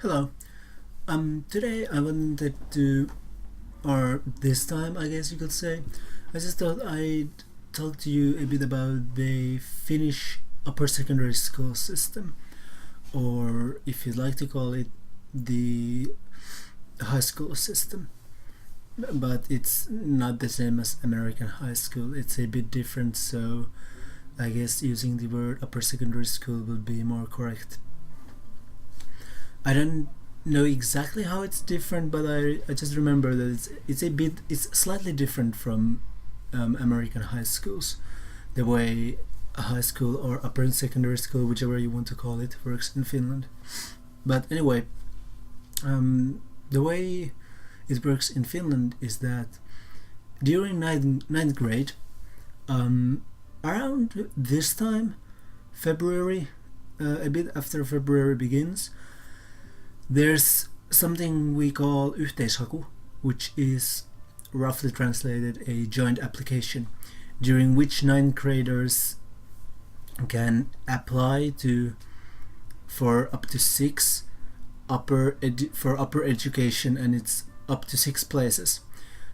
Hello. Today I wanted to, or this time I guess you could say, I just thought I'd talk to you a bit about the Finnish upper secondary school system, or if you'd like to call it, the high school system. But it's not the same as American high school, it's a bit different, so I guess using the word upper secondary school would be more correct. I don't know exactly how it's different, but I just remember that it's slightly different from American high schools. The way a high school or upper secondary school, whichever you want to call it, works in Finland. But anyway, the way it works in Finland is that during ninth grade, around this time, February, a bit after February begins, there's something we call yhteishaku, which is roughly translated a joint application, during which ninth graders can apply for up to six upper education, and it's up to 6 places.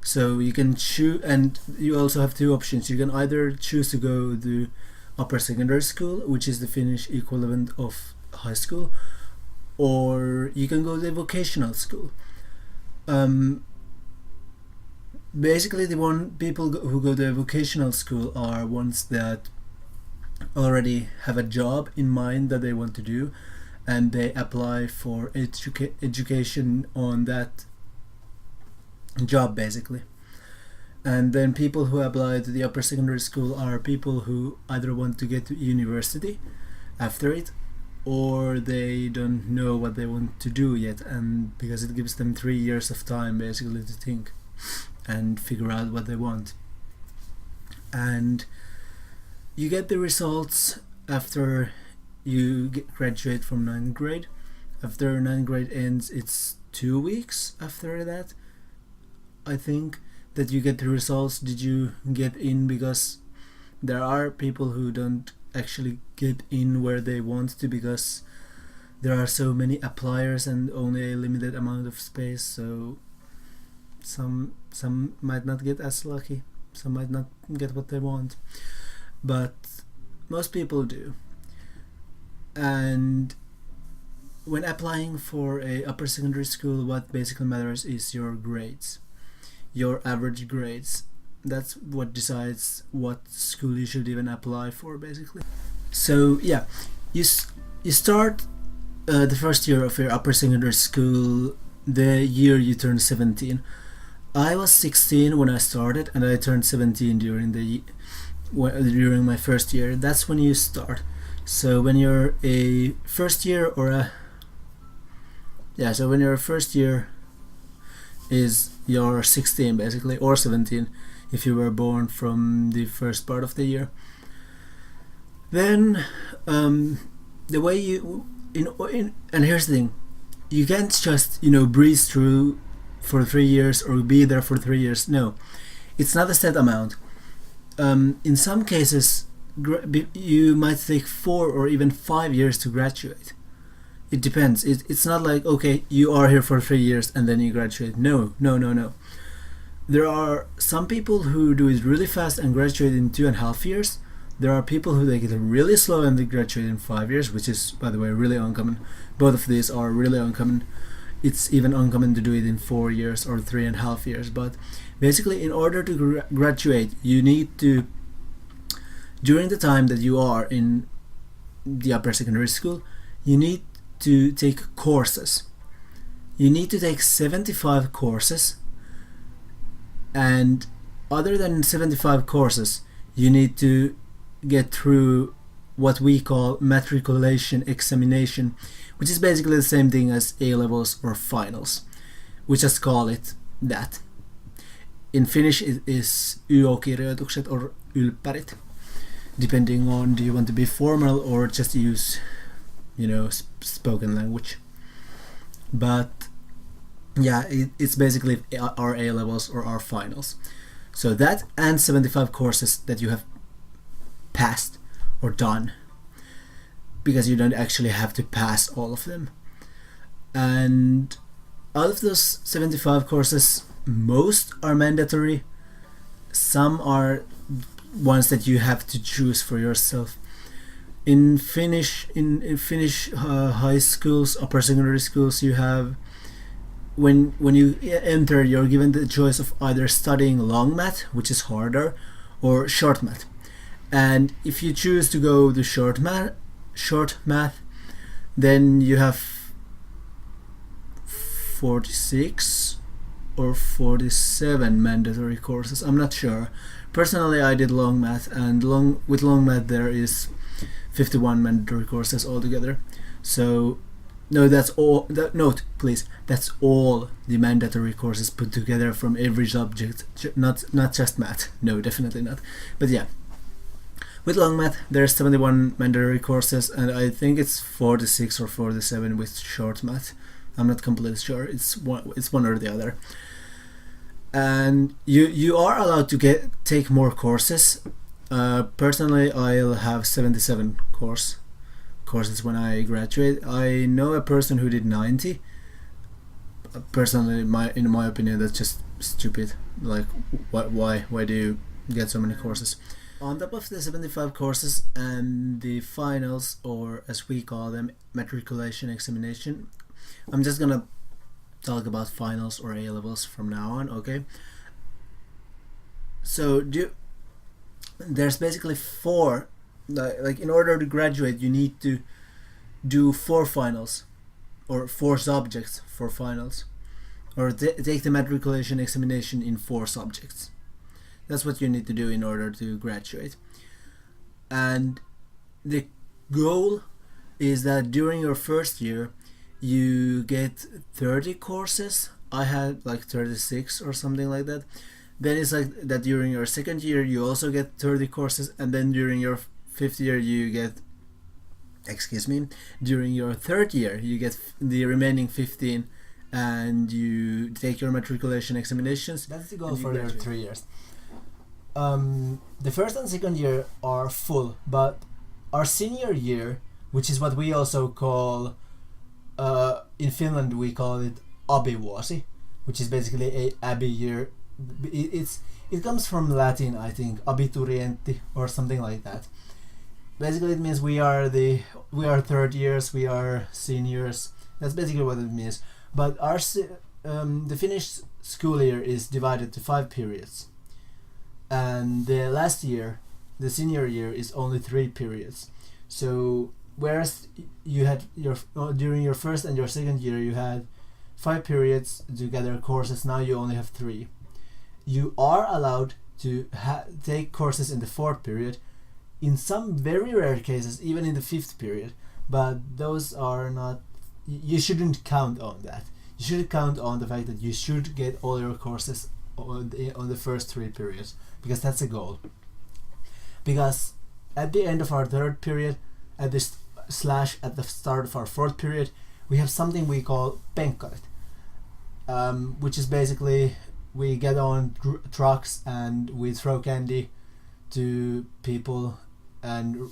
So you can choose, and you also have 2 options. You can either choose to go to upper secondary school, which is the Finnish equivalent of high school, or you can go to a vocational school. Basically, people who go to a vocational school are ones that already have a job in mind that they want to do, and they apply for education on that job basically. And then people who apply to the upper secondary school are people who either want to get to university after it, or they don't know what they want to do yet, and because it gives them 3 years of time basically to think and figure out what they want. And you get the results after you graduate from 9th grade. After 9th grade ends, it's 2 weeks after that, I think, that you get the results. Did you get in? Because there are people who don't actually get in where they want to, because there are so many appliers and only a limited amount of space, so some might not get as lucky, some might not get what they want, but most people do. And when applying for a upper secondary school, what basically matters is your grades, your average grades. That's what decides what school you should even apply for basically. So yeah, you start the first year of your upper secondary school the year you turn 17. I was 16 when I started, and I turned 17 during my first year. That's when you start. So when you're a first year so when your first year is you're 16 basically, or 17 if you were born from the first part of the year. Then the way and here's the thing, you can't just breeze through for 3 years or be there for 3 years. No, it's not a set amount. In some cases you might take 4 or even 5 years to graduate. It depends. It's not like, okay, you are here for 3 years and then you graduate. No. There are some people who do it really fast and graduate in 2.5 years. There are people who take it really slow and they graduate in 5 years, which is, by the way, really uncommon. Both of these are really uncommon. It's even uncommon to do it in 4 years or 3.5 years. But basically, in order to graduate, you need to, during the time that you are in the upper secondary school, you need to take courses. You need to take 75 courses, and other than 75 courses, you need to get through what we call matriculation examination, which is basically the same thing as A-levels or finals. We just call it that. In Finnish it is YO-kirjoitukset or ylppärit, depending on do you want to be formal or just use spoken language. But yeah, it's basically our A-levels or our finals. So that and 75 courses that you have passed or done, because you don't actually have to pass all of them. And out of those 75 courses, most are mandatory. Some are ones that you have to choose for yourself. In Finnish, in Finnish high schools, upper secondary schools, you have when you enter, you're given the choice of either studying long math, which is harder, or short math. And if you choose to go to short math, then you have 46 or 47 mandatory courses. I'm not sure. Personally, I did long math, and with long math there is 51 mandatory courses altogether. So no, that's all. Note, please, that's all the mandatory courses put together from every subject, not just math. No, definitely not. But yeah, with long math there's 71 mandatory courses, and I think it's 46 or 47 with short math. I'm not completely sure. It's one or the other. And you are allowed to take more courses. Personally, I'll have 77 courses when I graduate. I know a person who did 90. Personally, in my opinion, that's just stupid. Like, why do you get so many courses? On top of the 75 courses and the finals, or as we call them, matriculation examination, I'm just gonna talk about finals or A-levels from now on, okay? So there's basically four, like in order to graduate you need to do 4 finals, or 4 subjects for finals, or take the matriculation examination in 4 subjects. That's what you need to do in order to graduate. And the goal is that during your first year you get 30 courses. I had like 36 or something like that. Then it's like that during your second year you also get 30 courses, and then during your 5th year you get, during your 3rd year you get the remaining 15, and you take your matriculation examinations. That's the goal for your 3 years. The first and second year are full, but our senior year, which is what we also call, in Finland we call it abivuosi, which is basically a abi year. It comes from Latin, I think, abiturienti or something like that. Basically, it means we are 3rd years, we are seniors. That's basically what it means. But the Finnish school year is divided to 5 periods, and the last year, the senior year, is only 3 periods. So whereas you had during your first and your second year you had 5 periods to gather courses, now you only have 3. You are allowed to take courses in the 4th period, in some very rare cases even in the 5th period, but those are not, you shouldn't count on that. You should count on the fact that you should get all your courses on the first 3 periods, because that's a goal. Because at the end of our 3rd period, at the start of our 4th period, we have something we call penkkarit, which is basically we get on trucks and we throw candy to people and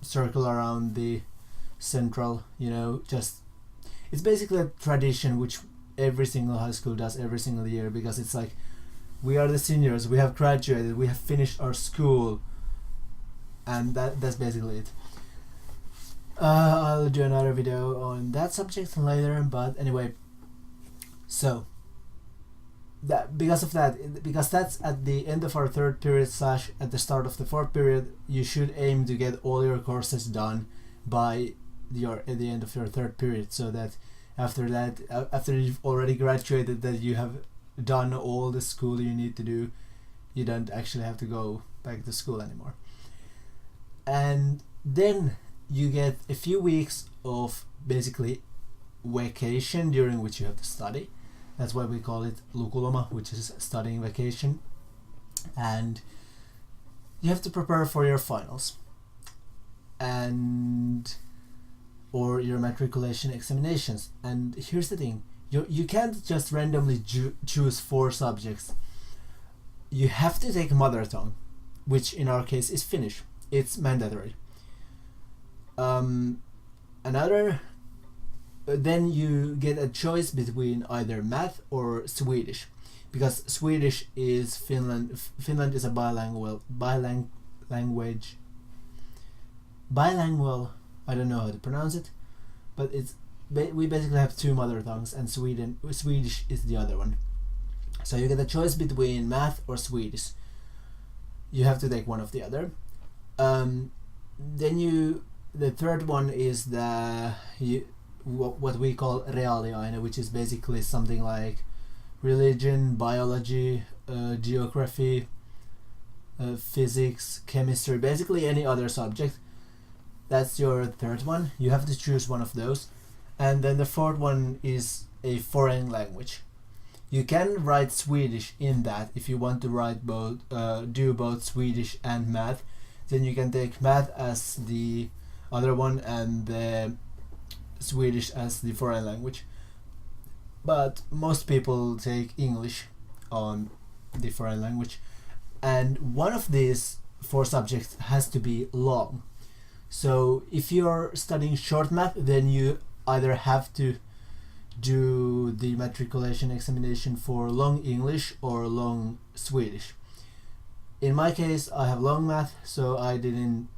circle around the central, it's basically a tradition which every single high school does every single year, because it's like, we are the seniors, we have graduated, we have finished our school, and that's basically it. I'll do another video on that subject later, but anyway, so because that's at the end of our 3rd period / at the start of the 4th period, you should aim to get all your courses done by at the end of your 3rd period, so that after you've already graduated, that you have done all the school you need to do, you don't actually have to go back to school anymore. And then you get a few weeks of basically vacation during which you have to study. That's why we call it lukuloma, which is studying vacation. And you have to prepare for your finals or your matriculation examinations. And here's the thing, you can't just randomly choose 4 subjects. You have to take mother tongue, which in our case is Finnish. It's mandatory. Another then you get a choice between either math or Swedish, because Swedish is Finland is a bilingual. I don't know how to pronounce it, but we basically have two mother tongues, and Swedish is the other one. So you get a choice between math or Swedish. You have to take one of the other. Then the third one is what we call reaaliaine, which is basically something like religion, biology, geography, physics, chemistry, basically any other subject. That's your third one. You have to choose one of those. And then the fourth one is a foreign language. You can write Swedish in that if you want to write do both Swedish and math. Then you can take math as the other one and the Swedish as the foreign language. But most people take English on the foreign language. And one of these 4 subjects has to be long. So if you're studying short math, then you either have to do the matriculation examination for long English or long Swedish. In my case, I have long math, so I didn't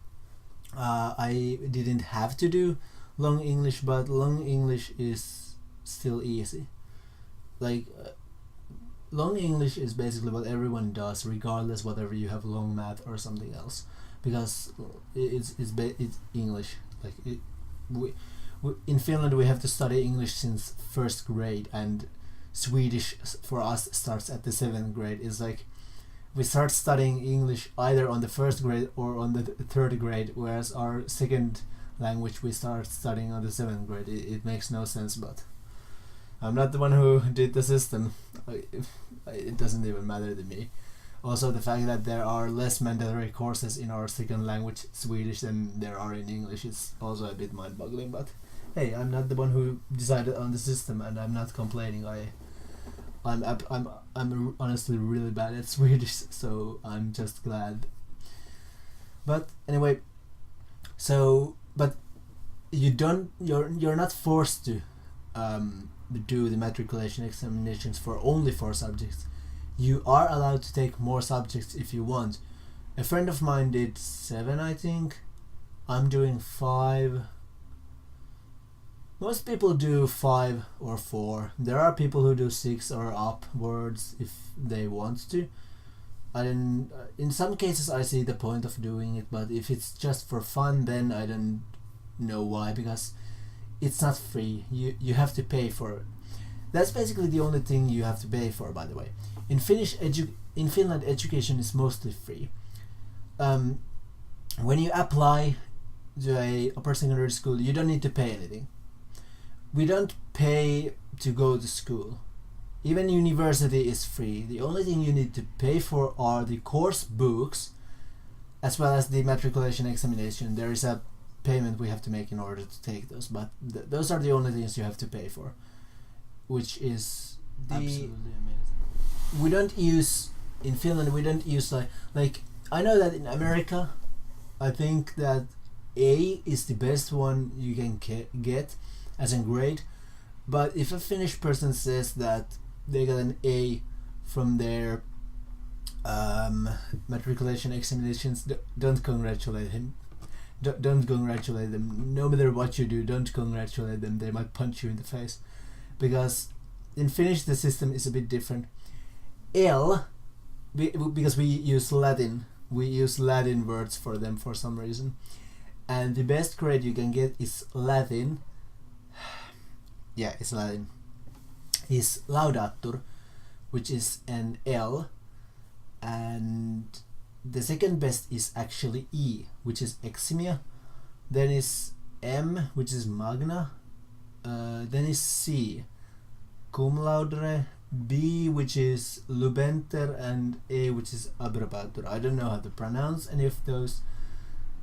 have to do long English, but long English is still easy. Long English is basically what everyone does, regardless whether you have long math or something else, because it's English. In Finland we have to study English since 1st grade, and Swedish for us starts at the 7th grade. It's like we start studying English either on the 1st grade or on the 3rd grade, whereas our second language we start studying on the 7th grade. It makes no sense, but I'm not the one who did the system. It doesn't even matter to me. Also, the fact that there are less mandatory courses in our second language, Swedish, than there are in English is also a bit mind-boggling. But hey, I'm not the one who decided on the system, and I'm not complaining. I'm honestly really bad at Swedish, so I'm just glad. But anyway, but you're not forced to do the matriculation examinations for only 4 subjects. You are allowed to take more subjects if you want. A friend of mine did 7, I think. I'm doing 5. Most people do 5 or 4. There are people who do 6 or upwards if they want to. In some cases I see the point of doing it, but if it's just for fun, then I don't know why, because it's not free. You have to pay for it. That's basically the only thing you have to pay for, by the way. In Finland, education is mostly free. When you apply to a upper secondary school, you don't need to pay anything. We don't pay to go to school. Even university is free. The only thing you need to pay for are the course books, as well as the matriculation examination. There is a payment we have to make in order to take those, but those are the only things you have to pay for, which is absolutely amazing. In Finland we don't use like I know that in America I think that A is the best one you can get as a grade, but if a Finnish person says that they got an A from their matriculation examinations, don't congratulate him. Don't congratulate them. No matter what you do, don't congratulate them. They might punch you in the face, because in Finnish the system is a bit different. Because we use Latin words for them for some reason, and the best grade you can get is Latin. Yeah, it's Latin. Is laudatur, which is an L, and the second best is actually E, which is eximia. Then is M, which is magna. Then is C, cum laude. B, which is lubenter, and A, which is approbatur. I don't know how to pronounce any of those,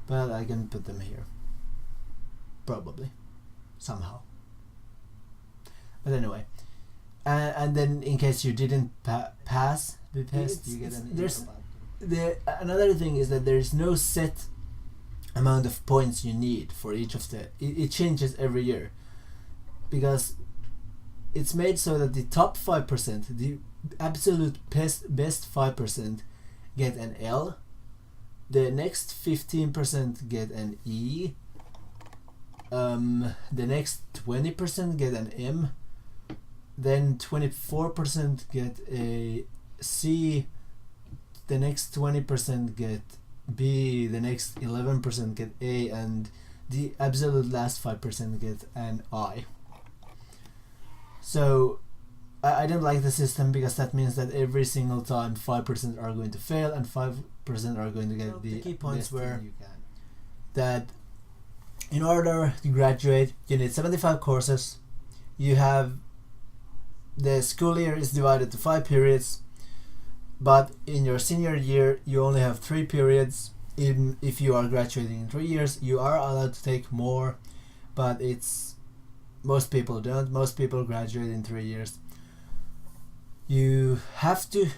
but I can put them here. Probably. Somehow. But anyway. And then in case you didn't pass the test, you get an another thing is that there is no set amount of points you need for each of the... It changes every year. because it's made so that the top 5%, the absolute best 5% get an L, the next 15% get an E, the next 20% get an M, then 24% get a C, the next 20% get B, the next 11% get A, and the absolute last 5% get an I. So I don't like the system, because that means that every single time 5% are going to fail and 5% are going to get the key points were that in order to graduate you need 75 courses. You have the school year is divided to 5 periods, but in your senior year you only have 3 periods. Even if you are graduating in 3 years, you are allowed to take more, but most people don't. Most people graduate in 3 years. You have to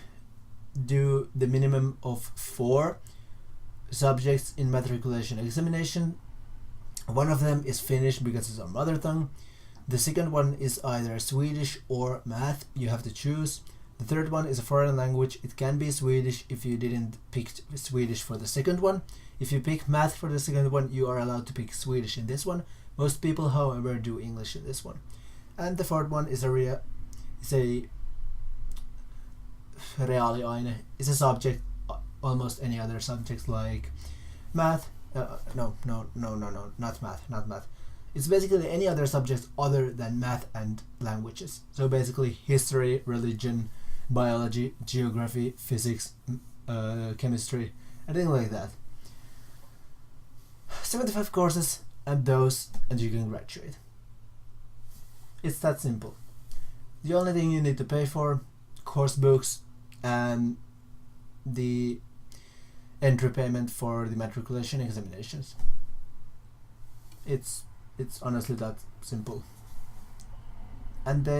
do the minimum of 4 subjects in matriculation examination. One of them is Finnish, because it's our mother tongue. The second one is either Swedish or math. You have to choose. The third one is a foreign language. It can be Swedish if you didn't pick Swedish for the second one. If you pick math for the second one, you are allowed to pick Swedish in this one. Most people, however, do English in this one. And the fourth one is a reaaliaine. It's a subject, almost any other subject like math. No, not math. It's basically any other subject other than math and languages. So basically history, religion, biology, geography, physics, chemistry, anything like that. 75 courses and you can graduate. It's that simple. The only thing you need to pay for, course books and the entry payment for the matriculation examinations. It's honestly that simple. And then